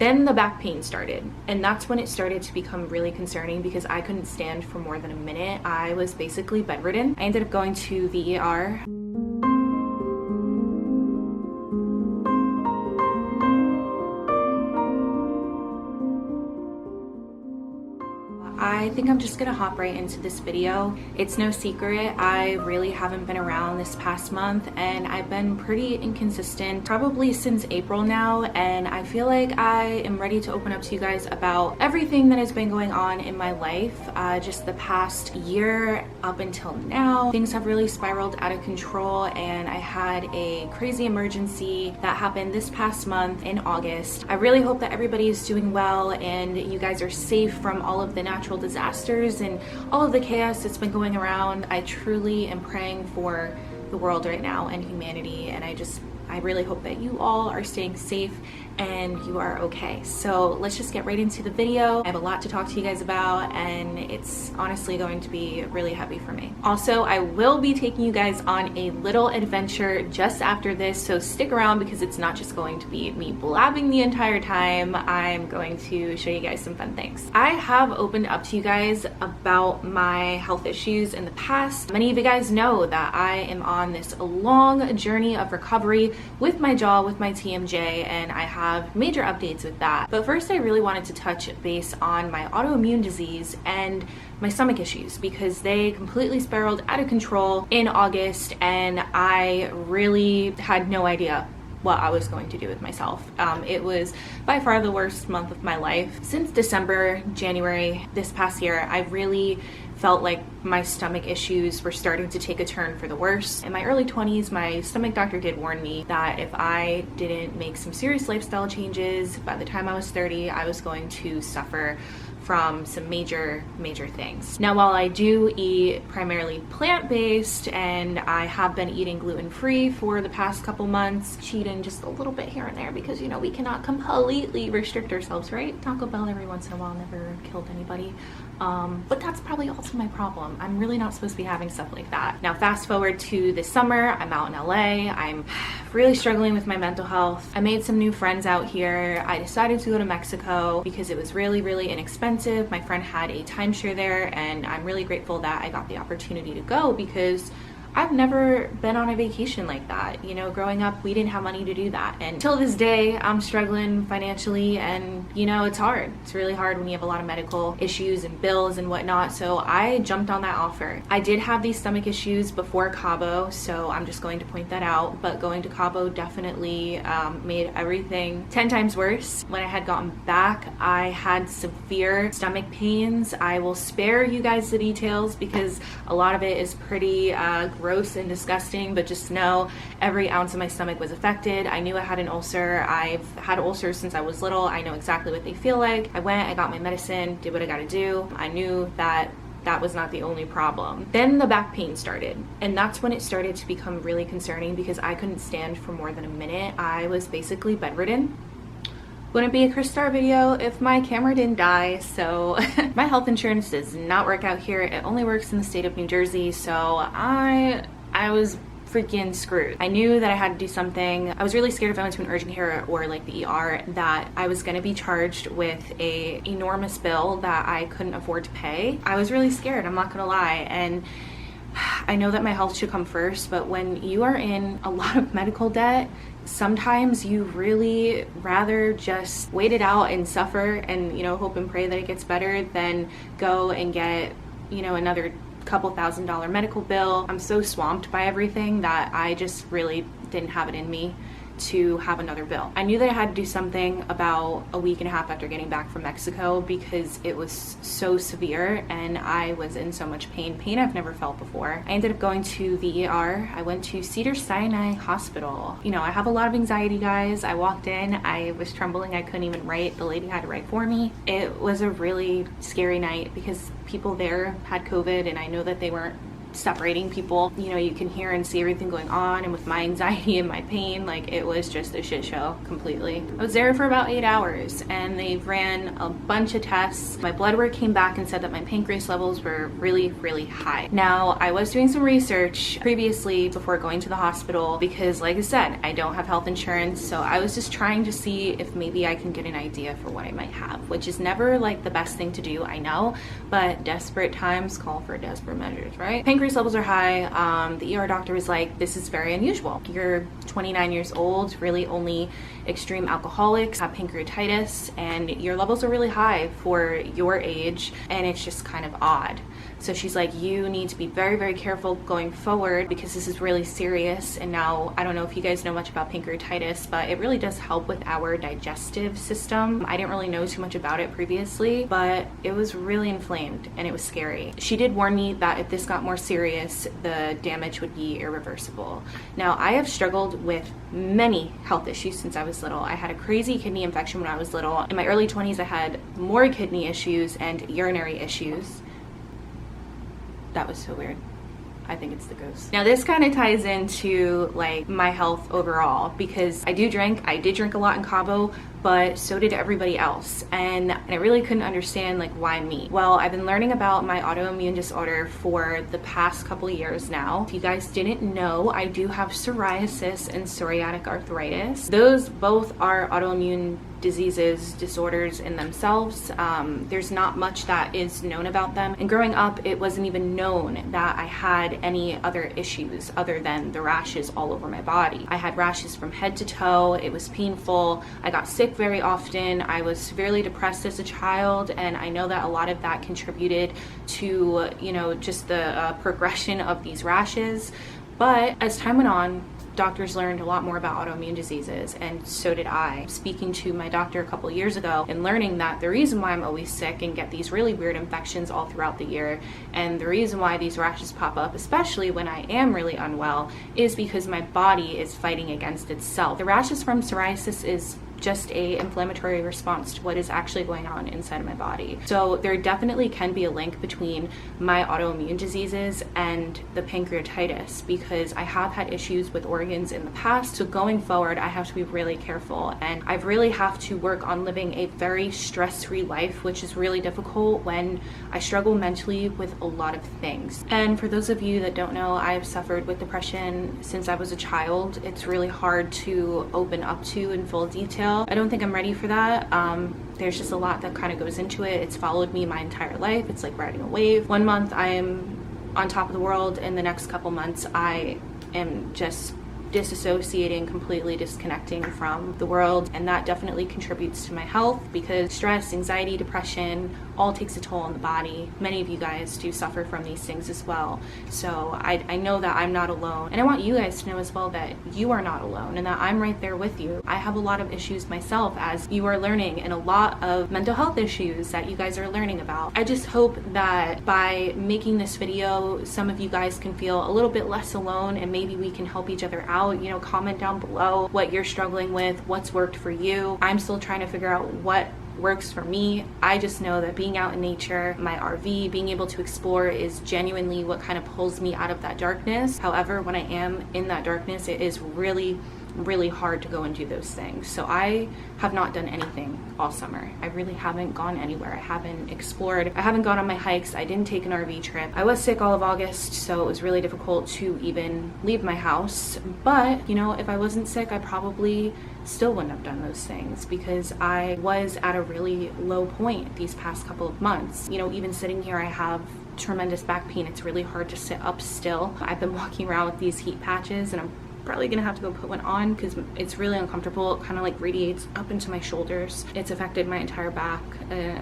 Then the back pain started, and that's when it started to become really concerning because I couldn't stand for more than a minute. I was basically bedridden. I ended up going to the ER. I think I'm just gonna hop right into this video. It's no secret, I really haven't been around this past month and I've been pretty inconsistent, probably since April now, and I feel like I am ready to open up to you guys about everything that has been going on in my life. Just the past year up until now, things have really spiraled out of control, and I had a crazy emergency that happened this past month in August. I really hope that everybody is doing well and you guys are safe from all of the natural disasters and all of the chaos that's been going around. I truly am praying for the world right now and humanity, and I really hope that you all are staying safe and you are okay. So let's just get right into the video. I have a lot to talk to you guys about, and it's honestly going to be really heavy for me. Also, I will be taking you guys on a little adventure just after this, so stick around because it's not just going to be me blabbing the entire time. I'm going to show you guys some fun things. I have opened up to you guys about my health issues in the past. Many of you guys know that I am on this long journey of recovery with my jaw, with my TMJ, and I have major updates with that. But first, I really wanted to touch base on my autoimmune disease and my stomach issues because they completely spiraled out of control in August, and I really had no idea what I was going to do with myself. It was by far the worst month of my life. Since December, January this past year, I really felt like my stomach issues were starting to take a turn for the worse. In my early 20s, my stomach doctor did warn me that if I didn't make some serious lifestyle changes, by the time I was 30, I was going to suffer from some major things. Now, while I do eat primarily plant-based and I have been eating gluten-free for the past couple months, cheating just a little bit here and there because, you know, we cannot completely restrict ourselves, right? Taco Bell every once in a while never killed anybody. But that's probably also my problem. I'm really not supposed to be having stuff like that. Now, fast forward to this summer, I'm out in LA. I'm really struggling with my mental health. I made some new friends out here. I decided to go to Mexico because it was really inexpensive. My friend had a timeshare there, and I'm really grateful that I got the opportunity to go because I've never been on a vacation like that. You know, growing up, we didn't have money to do that. And till this day, I'm struggling financially, and you know, it's hard. It's really hard when you have a lot of medical issues and bills and whatnot. So I jumped on that offer. I did have these stomach issues before Cabo, so I'm just going to point that out. But going to Cabo definitely made everything 10 times worse. When I had gotten back, I had severe stomach pains. I will spare you guys the details because a lot of it is pretty gross and disgusting, but just know every ounce of my stomach was affected. I knew I had an ulcer. I've had ulcers since I was little. I know exactly what they feel like. I went, I got my medicine, did what I gotta do. I knew that that was not the only problem. Then the back pain started, and that's when it started to become really concerning because I couldn't stand for more than a minute. I was basically bedridden. Wouldn't be a Kris Star video if my camera didn't die. So my health insurance does not work out here. It only works in the state of New Jersey. So I was freaking screwed. I knew that I had to do something. I was really scared if I went to an urgent care or like the ER that I was gonna be charged with a enormous bill that I couldn't afford to pay. I was really scared, I'm not gonna lie. And I know that my health should come first, but when you are in a lot of medical debt, sometimes you really rather just wait it out and suffer and, you know, hope and pray that it gets better than go and get, you know, another couple $1,000 medical bill. I'm so swamped by everything that I just really didn't have it in me to have another bill. I knew that I had to do something about a week and a half after getting back from Mexico because it was so severe and I was in so much pain I've never felt before. I ended up going to the ER. I went to Cedar Hospital. You know, I have a lot of anxiety, guys. I walked in, I was trembling, I couldn't even write. The lady had to write for me. It was a really scary night because people there had COVID and I know that they weren't separating people. You know, you can hear and see everything going on, and with my anxiety and my pain, like, it was just a shit show completely. I was there for about 8 hours, and they ran a bunch of tests. My blood work came back and said that my pancreas levels were really, really high. Now, I was doing some research previously before going to the hospital because, like I said, I don't have health insurance, so I was just trying to see if maybe I can get an idea for what I might have, which is never like the best thing to do, I know, but desperate times call for desperate measures, right? Pancreas levels are high. The ER doctor was like, this is very unusual. You're 29 years old, really only extreme alcoholics have pancreatitis, and your levels are really high for your age, and it's just kind of odd. So she's like, you need to be very, very careful going forward because this is really serious. And now, I don't know if you guys know much about pancreatitis, but it really does help with our digestive system. I didn't really know too much about it previously, but it was really inflamed and it was scary. She did warn me that if this got more serious, the damage would be irreversible. Now, I have struggled with many health issues since I was little. I had a crazy kidney infection when I was little. In my early 20s, I had more kidney issues and urinary issues. That was so weird. I think it's the ghost. Now this kind of ties into like my health overall because I did drink a lot in Cabo, but so did everybody else. And I really couldn't understand like why me. Well, I've been learning about my autoimmune disorder for the past couple of years now. If you guys didn't know, I do have psoriasis and psoriatic arthritis. Those both are autoimmune disorders in themselves. There's not much that is known about them. And growing up, it wasn't even known that I had any other issues other than the rashes all over my body. I had rashes from head to toe. It was painful. I got sick very often. I was severely depressed as a child, and I know that a lot of that contributed to, you know, just the progression of these rashes. But as time went on, doctors learned a lot more about autoimmune diseases, and so did I. Speaking to my doctor a couple years ago and learning that the reason why I'm always sick and get these really weird infections all throughout the year, and the reason why these rashes pop up, especially when I am really unwell, is because my body is fighting against itself. The rashes from psoriasis is just a inflammatory response to what is actually going on inside of my body. So there definitely can be a link between my autoimmune diseases and the pancreatitis because I have had issues with organs in the past. So going forward, I have to be really careful, and I really have to work on living a very stress-free life, which is really difficult when I struggle mentally with a lot of things. And for those of you that don't know, I've suffered with depression since I was a child. It's really hard to open up to in full detail. I don't think I'm ready for that. There's just a lot that kind of goes into it. It's followed me my entire life. It's like riding a wave. 1 month I am on top of the world, and the next couple months I am just disassociating, completely disconnecting from the world, and that definitely contributes to my health because stress, anxiety, depression all takes a toll on the body. Many of you guys do suffer from these things as well. So I know that I'm not alone, and I want you guys to know as well that you are not alone and that I'm right there with you. I have a lot of issues myself, as you are learning, and a lot of mental health issues that you guys are learning about. I just hope that by making this video, some of you guys can feel a little bit less alone, and maybe we can help each other out. You know, comment down below what you're struggling with, what's worked for you. I'm still trying to figure out what works for me. I just know that being out in nature, my RV, being able to explore is genuinely what kind of pulls me out of that darkness. However, when I am in that darkness, it is really hard to go and do those things. So I have not done anything all summer. I really haven't gone anywhere. I haven't explored. I haven't gone on my hikes. I didn't take an RV trip. I was sick all of August, so it was really difficult to even leave my house. But, you know, if I wasn't sick, I probably still wouldn't have done those things because I was at a really low point these past couple of months. You know, even sitting here, I have tremendous back pain. It's really hard to sit up still. I've been walking around with these heat patches, and I'm probably gonna have to go put one on because it's really uncomfortable. It kind of like radiates up into my shoulders. It's affected my entire back.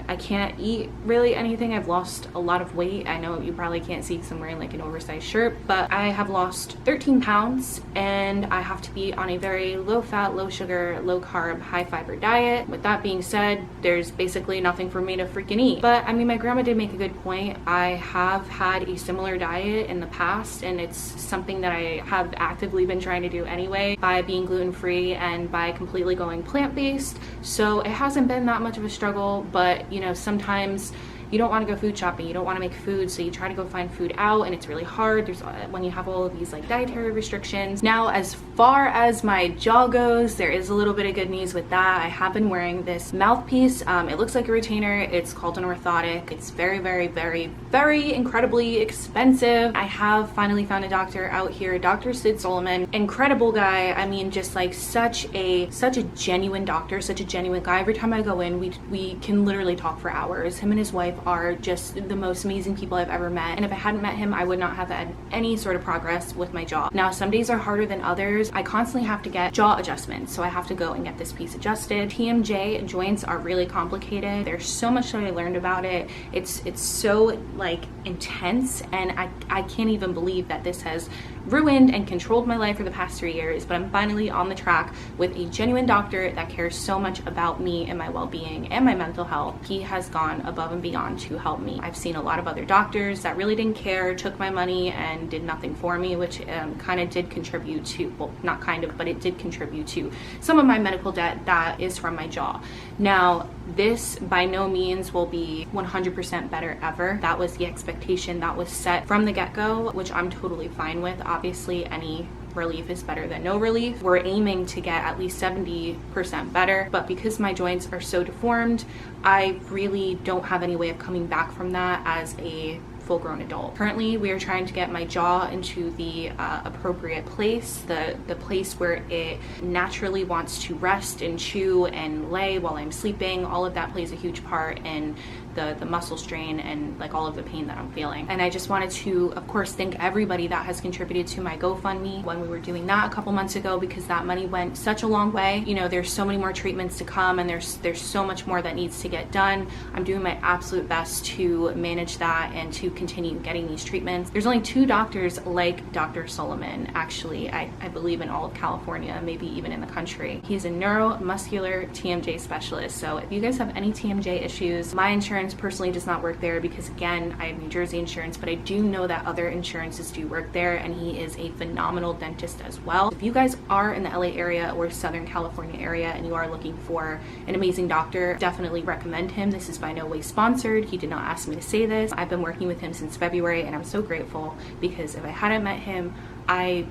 I can't eat really anything. I've lost a lot of weight. I know you probably can't see because I'm wearing like an oversized shirt, but I have lost 13 pounds, and I have to be on a very low fat, low sugar, low carb, high fiber diet. With that being said, there's basically nothing for me to freaking eat. But I mean, my grandma did make a good point. I have had a similar diet in the past, and it's something that I have actively been trying to do anyway by being gluten-free and by completely going plant-based. So it hasn't been that much of a struggle, but you know, sometimes you don't want to go food shopping, you don't want to make food, so you try to go find food out, and it's really hard. There's when you have all of these like dietary restrictions. Now, as far as my jaw goes, there is a little bit of good news with that. I have been wearing this mouthpiece. It looks like a retainer. It's called an orthotic. It's very, very, very, very incredibly expensive. I have finally found a doctor out here, Dr. Sid Solomon. Incredible guy. I mean, just like such a genuine doctor, such a genuine guy. Every time I go in, we can literally talk for hours. Him and his wife are just the most amazing people I've ever met. And if I hadn't met him, I would not have had any sort of progress with my jaw. Now, some days are harder than others. I constantly have to get jaw adjustments. So I have to go and get this piece adjusted. TMJ joints are really complicated. There's so much that I learned about it. It's so like intense, and I can't even believe that this has ruined and controlled my life for the past 3 years, but I'm finally on the track with a genuine doctor that cares so much about me and my well-being and my mental health. He has gone above and beyond to help me. I've seen a lot of other doctors that really didn't care, took my money and did nothing for me, which kind of did contribute to, well, not kind of, but it did contribute to some of my medical debt that is from my jaw. Now, this by no means will be 100% better ever. That was the expectation that was set from the get-go, which I'm totally fine with. Obviously, any relief is better than no relief. We're aiming to get at least 70% better, but because my joints are so deformed, I really don't have any way of coming back from that as a full-grown adult. Currently, we are trying to get my jaw into the appropriate place, the place where it naturally wants to rest and chew and lay while I'm sleeping. All of that plays a huge part in the muscle strain and like all of the pain that I'm feeling. And I just wanted to, of course, thank everybody that has contributed to my GoFundMe when we were doing that a couple months ago, because that money went such a long way. You know, there's so many more treatments to come, and there's so much more that needs to get done. I'm doing my absolute best to manage that and to continue getting these treatments. There's only 2 doctors like Dr. Solomon, actually, I believe, in all of California, maybe even in the country. He's a neuromuscular TMJ specialist. So if you guys have any TMJ issues, my insurance personally does not work there because, again, I have New Jersey insurance, but I do know that other insurances do work there, and he is a phenomenal dentist as well. If you guys are in the LA area or Southern California area and you are looking for an amazing doctor, definitely recommend him. This is by no way sponsored. He did not ask me to say this. I've been working with him since February, and I'm so grateful, because if I hadn't met him, I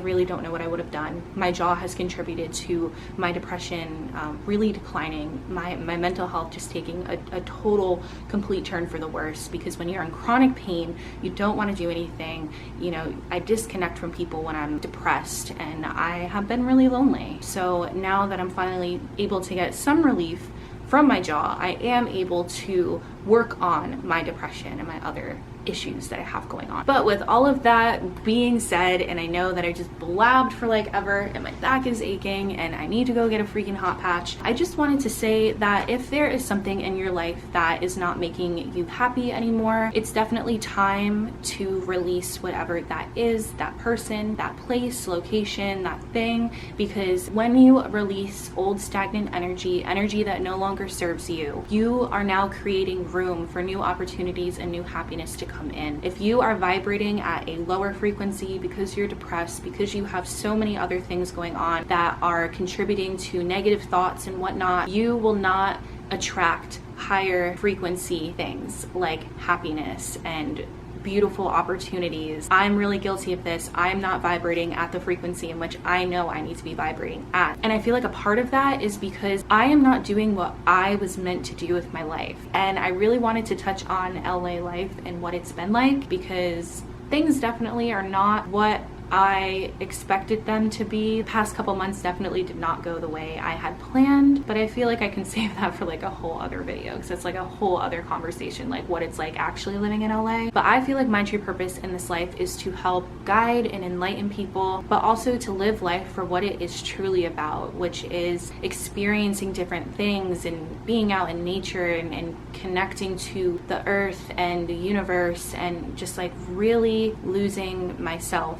really don't know what I would have done. My jaw has contributed to my depression really declining, my mental health just taking a total complete turn for the worse, because when you're in chronic pain, you don't want to do anything. You know, I disconnect from people when I'm depressed, and I have been really lonely. So now that I'm finally able to get some relief from my jaw, I am able to work on my depression and my other issues that I have going on. But with all of that being said, and I know that I just blabbed for like ever and my back is aching and I need to go get a freaking hot patch, I just wanted to say that if there is something in your life that is not making you happy anymore, it's definitely time to release whatever that is, that person, that place, location, that thing, because when you release old stagnant energy that no longer serves you, you are now creating room for new opportunities and new happiness to come in. If you are vibrating at a lower frequency because you're depressed, because you have so many other things going on that are contributing to negative thoughts and whatnot, you will not attract higher frequency things like happiness and beautiful opportunities. I'm really guilty of this. I'm not vibrating at the frequency in which I know I need to be vibrating at. And I feel like a part of that is because I am not doing what I was meant to do with my life. And I really wanted to touch on LA life and what it's been like, because things definitely are not what I expected them to be. The past couple months definitely did not go the way I had planned, but I feel like I can save that for like a whole other video, because it's like a whole other conversation, like what it's like actually living in LA. But I feel like my true purpose in this life is to help guide and enlighten people, but also to live life for what it is truly about, which is experiencing different things and being out in nature and connecting to the earth and the universe, and just like really losing myself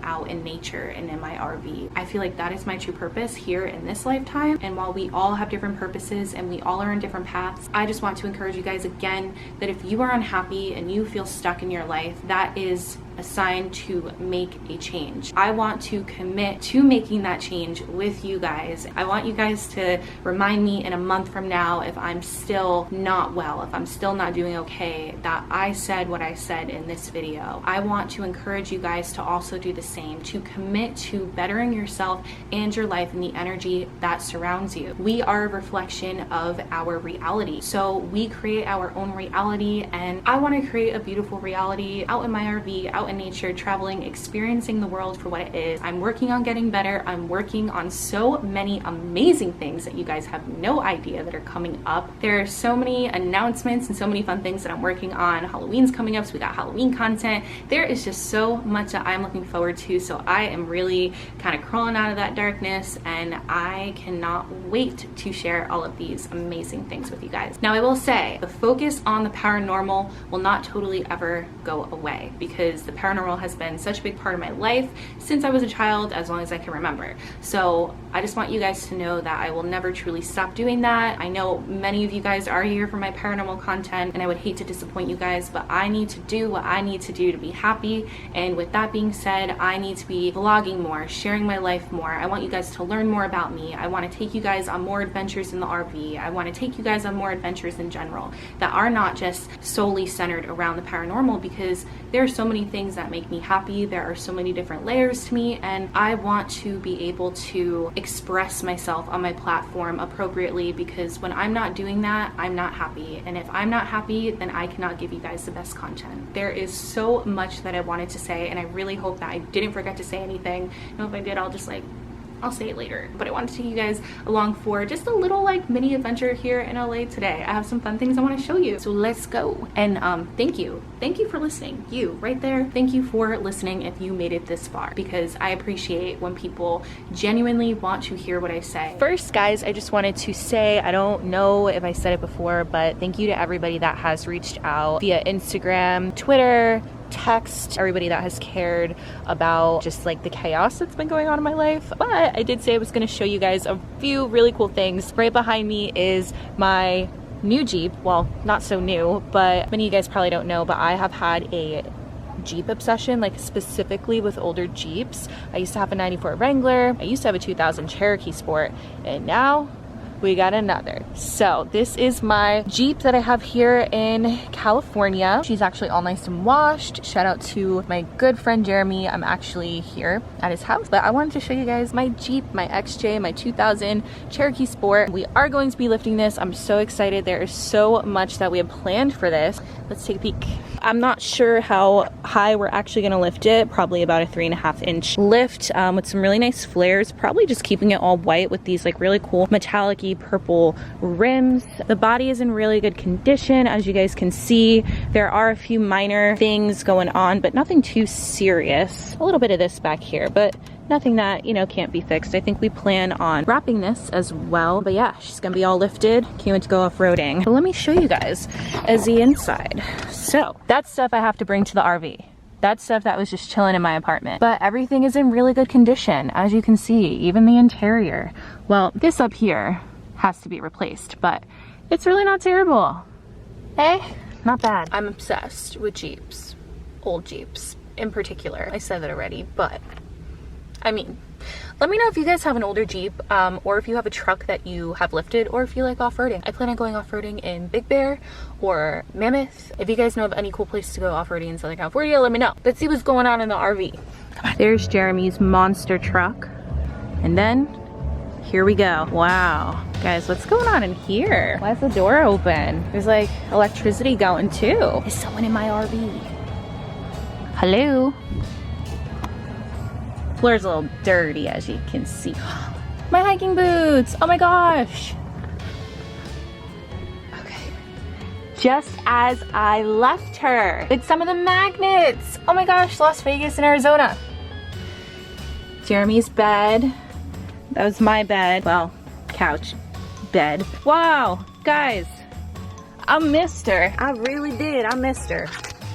out in nature and in my RV. I feel like that is my true purpose here in this lifetime. And while we all have different purposes and we all are on different paths, I just want to encourage you guys again that if you are unhappy and you feel stuck in your life, that is assigned to make a change. I want to commit to making that change with you guys. I want you guys to remind me in a month from now, if I'm still not well, if I'm still not doing okay, that I said what I said in this video. I want to encourage you guys to also do the same, to commit to bettering yourself and your life and the energy that surrounds you. We are a reflection of our reality. So we create our own reality, and I want to create a beautiful reality out in my RV, out in nature, traveling, experiencing the world for what it is. I'm working on getting better. I'm working on so many amazing things that you guys have no idea that are coming up. There are so many announcements and so many fun things that I'm working on. Halloween's coming up, so we got Halloween content. There is just so much that I'm looking forward to, so I am really kind of crawling out of that darkness, and I cannot wait to share all of these amazing things with you guys. Now, I will say the focus on the paranormal will not totally ever go away, because the paranormal has been such a big part of my life since I was a child, as long as I can remember. So I just want you guys to know that I will never truly stop doing that. I know many of you guys are here for my paranormal content, and I would hate to disappoint you guys, but I need to do what I need to do to be happy. And with that being said, I need to be vlogging more, sharing my life more. I want you guys to learn more about me. I want to take you guys on more adventures in the RV. I want to take you guys on more adventures in general that are not just solely centered around the paranormal, because there are so many things that make me happy. There are so many different layers to me, and I want to be able to express myself on my platform appropriately, because when I'm not doing that, I'm not happy. And if I'm not happy, then I cannot give you guys the best content. There is so much that I wanted to say, and I really hope that I didn't forget to say anything. And if I did, I'll say it later. But I wanted to take you guys along for just a little like mini adventure here in LA today. I have some fun things I want to show you. So let's go. And thank you for listening. You right there, thank you for listening if you made it this far, because I appreciate when people genuinely want to hear what I say. First, guys, I just wanted to say, I don't know if I said it before, but thank you to everybody that has reached out via Instagram, Twitter, text, everybody that has cared about just like the chaos that's been going on in my life. But I did say I was going to show you guys a few really cool things. Right behind me is my new Jeep. Well, not so new, but many of you guys probably don't know, but I have had a Jeep obsession, like specifically with older Jeeps. I used to have a 94 Wrangler. I used to have a 2000 Cherokee Sport, and now we got another. So this is my Jeep that I have here in California. She's actually all nice and washed. Shout out to my good friend Jeremy. I'm actually here at his house, but I wanted to show you guys my Jeep, my XJ, my 2000 Cherokee Sport. We are going to be lifting this. I'm so excited. There is so much that we have planned for this. Let's take a peek. I'm not sure how high we're actually gonna lift it. Probably about a 3.5 inch lift with some really nice flares. Probably just keeping it all white with these like really cool metallic-y purple rims. The body is in really good condition, as you guys can see. There are a few minor things going on, but nothing too serious. A little bit of this back here, but nothing that, you know, can't be fixed. I think we plan on wrapping this as well. But yeah, she's gonna be all lifted. Can't wait to go off-roading. So let me show you guys as the inside. So that's stuff I have to bring to the RV. That's stuff that was just chilling in my apartment. But everything is in really good condition, as you can see, even the interior. Well, this up here has to be replaced, but it's really not terrible. Eh? Not bad. I'm obsessed with Jeeps. Old Jeeps in particular. I said that already, but I mean, let me know if you guys have an older Jeep, or if you have a truck that you have lifted, or if you like off-roading. I plan on going off-roading in Big Bear or Mammoth. If you guys know of any cool place to go off-roading in Southern California, let me know. Let's see what's going on in the RV. Come on. There's Jeremy's monster truck. And then, here we go. Wow. Guys, what's going on in here? Why is the door open? There's like electricity going too. Is someone in my RV? Hello? Floor's a little dirty, as you can see. My hiking boots! Oh my gosh! Okay. Just as I left her with some of the magnets! Oh my gosh, Las Vegas and Arizona. Jeremy's bed. That was my bed. Well, couch. Bed. Wow, guys. I missed her. I really did. I missed her.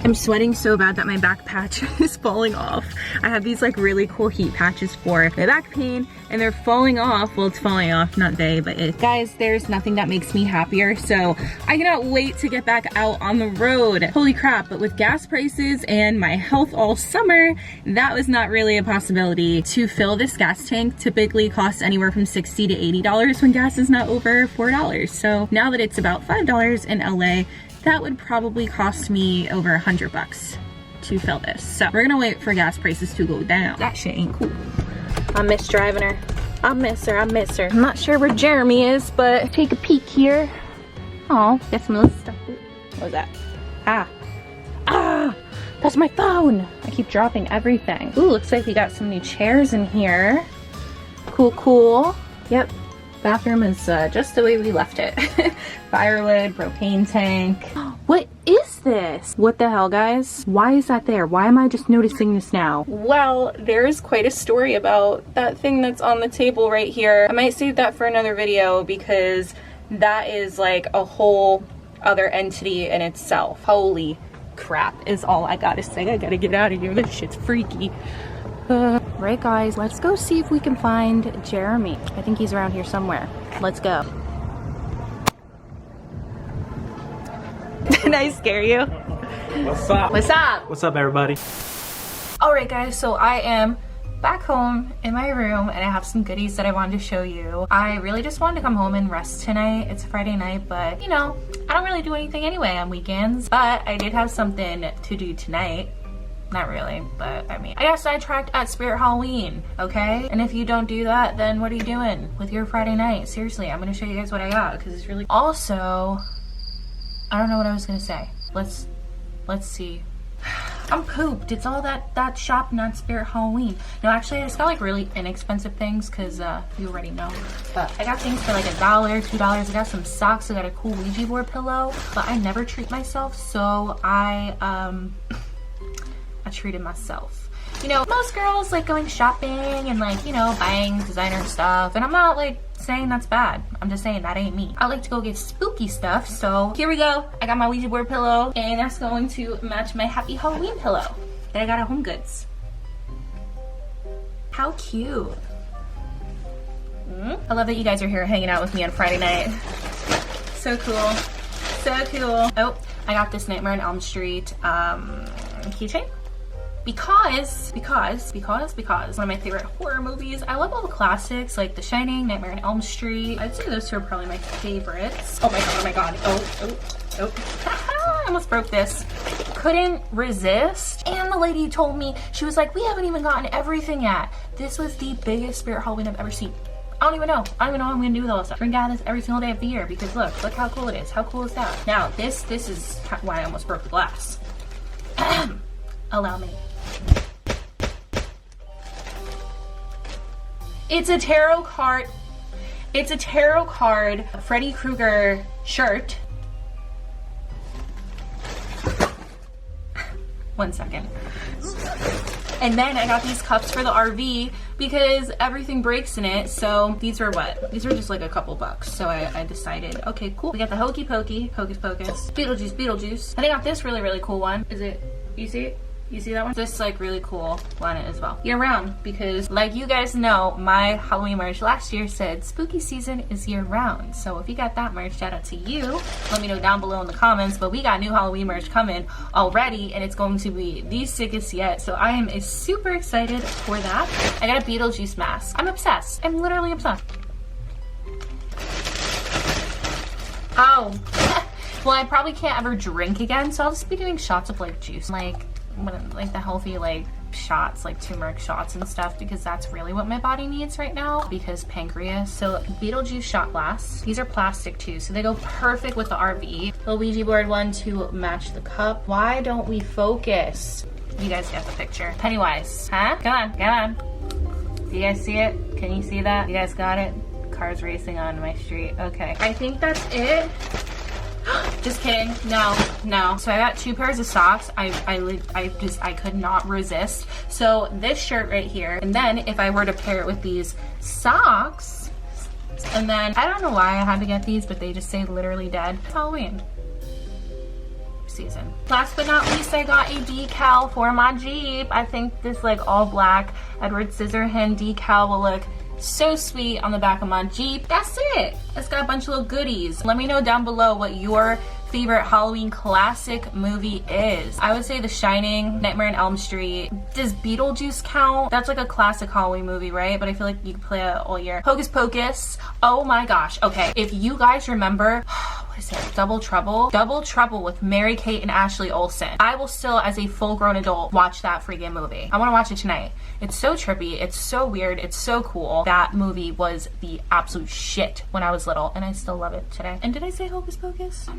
I'm sweating so bad that my back patch is falling off. I have these like really cool heat patches for my back pain and they're falling off. Well, it's falling off, not they, but it. Guys, there's nothing that makes me happier. So I cannot wait to get back out on the road. Holy crap, but with gas prices and my health all summer, that was not really a possibility. To fill this gas tank typically costs anywhere from $60 to $80 when gas is not over $4. So now that it's about $5 in LA, that would probably cost me over $100 to fill this. So we're gonna wait for gas prices to go down. That shit ain't cool. I miss driving her. I miss her, I miss her. I'm not sure where Jeremy is, but take a peek here. Oh, got some little stuff. What was that? Ah, that's my phone. I keep dropping everything. Ooh, looks like we got some new chairs in here. Cool, cool. Yep. Bathroom is just the way we left it. Firewood, propane tank. What is this? What the hell, guys? Why is that there? Why am I just noticing this now? Well, there's quite a story about that thing that's on the table right here. I might save that for another video because that is like a whole other entity in itself. Holy crap is all I gotta say. I gotta get out of here. This shit's freaky. Right, guys, let's go see if we can find Jeremy. I think he's around here somewhere. Let's go. Did I scare you? What's up? What's up? What's up, everybody? All right, guys, so I am back home in my room and I have some goodies that I wanted to show you. I really just wanted to come home and rest tonight. It's a Friday night, but you know, I don't really do anything anyway on weekends, but I did have something to do tonight. Not really, but I mean, I got sidetracked at Spirit Halloween, okay? And if you don't do that, then what are you doing with your Friday night? Seriously, I'm gonna show you guys what I got because it's really. Also, I don't know what I was gonna say. Let's see. I'm pooped. It's all that shopping at Spirit Halloween. No, actually, I just got like really inexpensive things because you already know. But I got things for like $1, $2. I got some socks. I got a cool Ouija board pillow. But I never treat myself, so I treated myself. You know, most girls like going shopping and like, you know, buying designer stuff. And I'm not like saying that's bad. I'm just saying that ain't me. I like to go get spooky stuff. So here we go. I got my Ouija board pillow and that's going to match my Happy Halloween pillow that I got at Home Goods. How cute. I love that you guys are here hanging out with me on Friday night. So cool. So cool. Oh, I got this Nightmare on Elm Street keychain. Because one of my favorite horror movies. I love all the classics like The Shining, Nightmare on Elm Street. I'd say those two are probably my favorites. Oh my god. Oh. I almost broke this. Couldn't resist. And the lady told me, she was like, we haven't even gotten everything yet. This was the biggest Spirit Halloween I've ever seen. I don't even know what I'm gonna do with all this stuff. Drink out of this every single day of the year because look how cool it is. How cool is that? Now, this is why I almost broke the glass. Allow me. It's a tarot card. It's a tarot card Freddy Krueger shirt. 1 second. And then I got these cups for the RV because everything breaks in it. So these were what? These were just like a couple bucks. So I decided, okay, cool. We got the Hokey Pokey, Hocus Pocus, Beetlejuice. And I got this really cool one. Is it, you see it? You see that one? This like really cool one as well. Year round, because like you guys know, my Halloween merch last year said spooky season is year round. So if you got that merch, shout out to you. Let me know down below in the comments. But we got new Halloween merch coming already and it's going to be the sickest yet. So I am super excited for that. I got a Beetlejuice mask. I'm obsessed. I'm literally obsessed. Oh. Well, I probably can't ever drink again, so I'll just be doing shots of like juice. Like the healthy like shots, like turmeric shots and stuff, because that's really what my body needs right now because pancreas. So Beetlejuice shot glass. These are plastic too, so they go perfect with the RV. The Ouija board one to match the cup. Why don't we focus? You guys get the picture. Pennywise, huh? Come on. Do you guys see it? Can you see that? You guys got it? Cars racing on my street. Okay, I think that's it. Just kidding. No. So I got 2 pairs of socks. I could not resist. So this shirt right here, and then if I were to pair it with these socks, and then I don't know why I had to get these, but they just say literally dead. It's Halloween. season. Last but not least, I got a decal for my Jeep. I think this like all black Edward Scissorhands decal will look so sweet on the back of my Jeep. That's it. It's got a bunch of little goodies. Let me know down below what your favorite Halloween classic movie is. I would say The Shining, Nightmare on Elm Street. Does Beetlejuice count? That's like a classic Halloween movie, right? But I feel like you can play it all year. Hocus Pocus. Oh my gosh. Okay, if you guys remember, what is it? Double Trouble? Double Trouble with Mary-Kate and Ashley Olsen. I will still, as a full-grown adult, watch that freaking movie. I want to watch it tonight. It's so trippy. It's so weird. It's so cool. That movie was the absolute shit when I was little, and I still love it today. And did I say Hocus Pocus?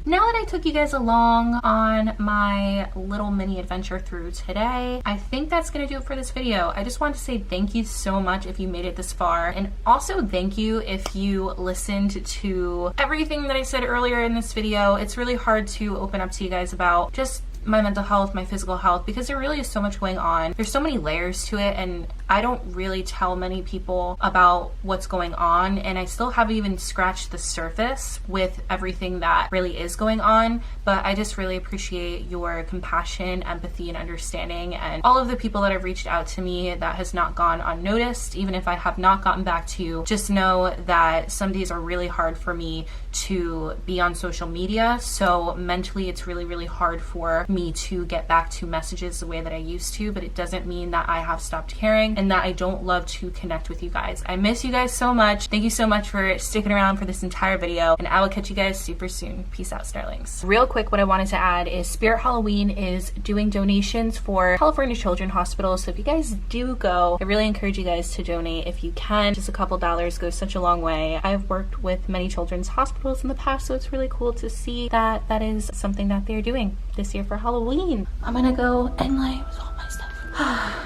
Now that I took you guys along on my little mini adventure through today, I think that's gonna do it for this video. I just wanted to say thank you so much if you made it this far, and also thank you if you listened to everything that I said earlier in this video. It's really hard to open up to you guys about just my mental health, my physical health, because there really is so much going on. There's so many layers to it, and I don't really tell many people about what's going on, and I still haven't even scratched the surface with everything that really is going on. But I just really appreciate your compassion, empathy, and understanding, and all of the people that have reached out to me that has not gone unnoticed. Even if I have not gotten back to you, just know that some days are really hard for me to be on social media, so mentally it's really, really hard for me to get back to messages the way that I used to, but it doesn't mean that I have stopped caring and that I don't love to connect with you guys. I miss you guys so much. Thank you so much for sticking around for this entire video, and I will catch you guys super soon. Peace out, starlings. Real quick, what I wanted to add is Spirit Halloween is doing donations for California Children's Hospital, so if you guys do go, I really encourage you guys to donate if you can. Just a couple dollars goes such a long way. I've worked with many children's hospitals in the past, so it's really cool to see that that is something that they're doing this year for Halloween. I'm gonna go and lay with all my stuff.